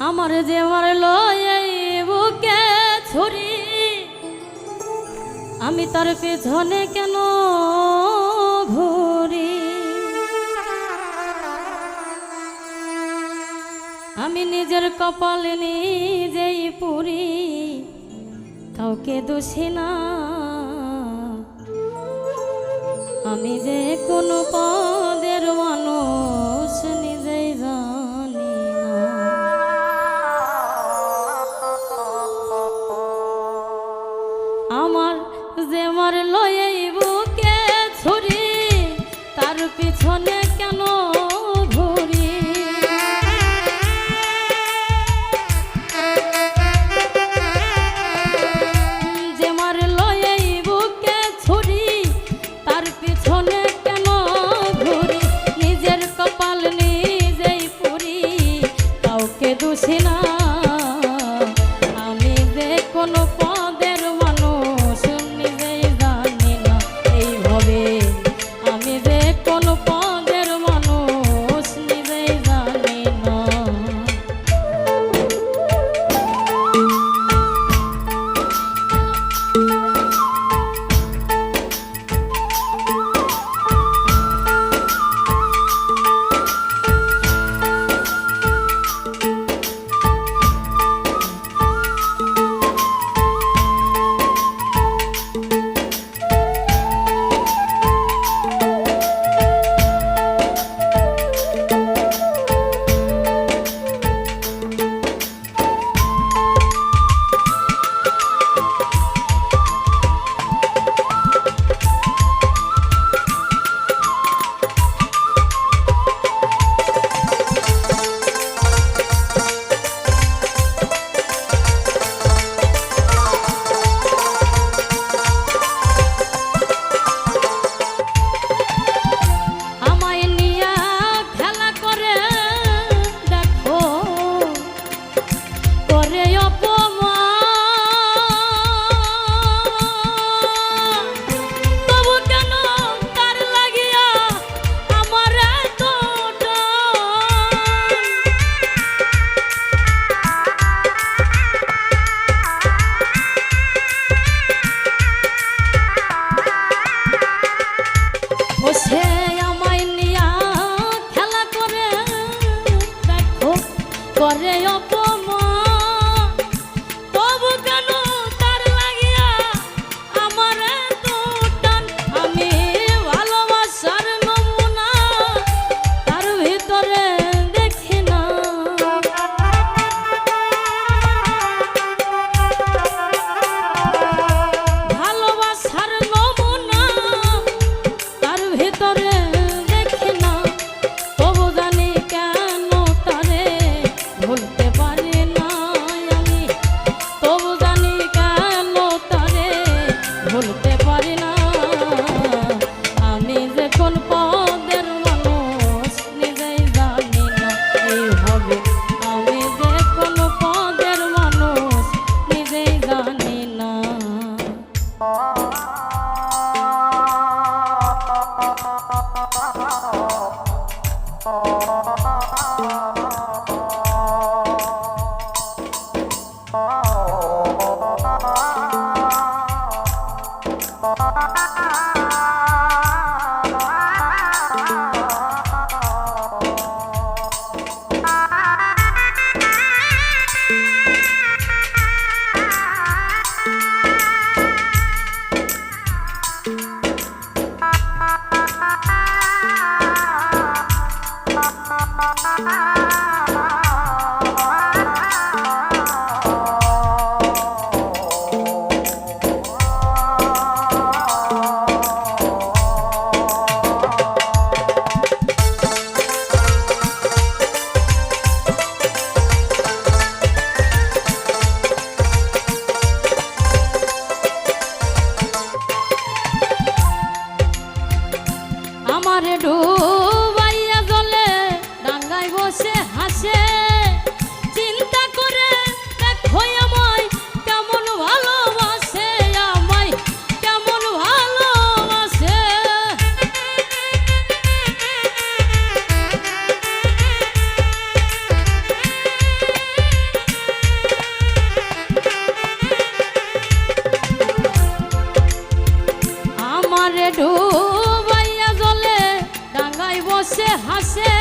আমার যে মারলো এই বুকে ছুরি, আমি তার পেছনে কেন ঘুরি? আমি নিজের কপালে নিজেই পুরি, কাউকে দোষী না। আমি যে কোন পদের মানুষ নিজেই জানি না। আমার যে মারলো এই বুকে ছুরি, তার পিছনে কেন ঘুরি? যে মারলো এই বুকে ছুরি, তার পিছনে কেন ঘুরি? নিজের কপাল নিজেই পুরি, কাউকে দোষী না। আমি যে কোনো পদের মানুষ নিজেই জানি না। এইভাবে আমি যে কোনো পদের মানুষ নিজেই জানি না। করে অপমান, তবু কেন তার লাগিয়া আমার এত টান? আমি ভালোবাসার নমুনা তার ভিতরে দেখি না। ভালোবাসার নমুনা তার ভিতরে দেখি না, তবু জানি কেন তারে ভুলতে পারি না আমি। তবু জানি কেন তারে ভুলতে পারি না। আমি যে কোন পদের মানুষ নিজেই জানি না। এইভাবে আমি যে কোন পদের মানুষ নিজেই জানি না। আমারে ডুবাইয়া জলে ডাঙ্গায় বসে হাসে, চিন্তা করে দেখো আমায় কেমন ভালোবাসে, আমায় কেমন ভালোবাসে। পাশে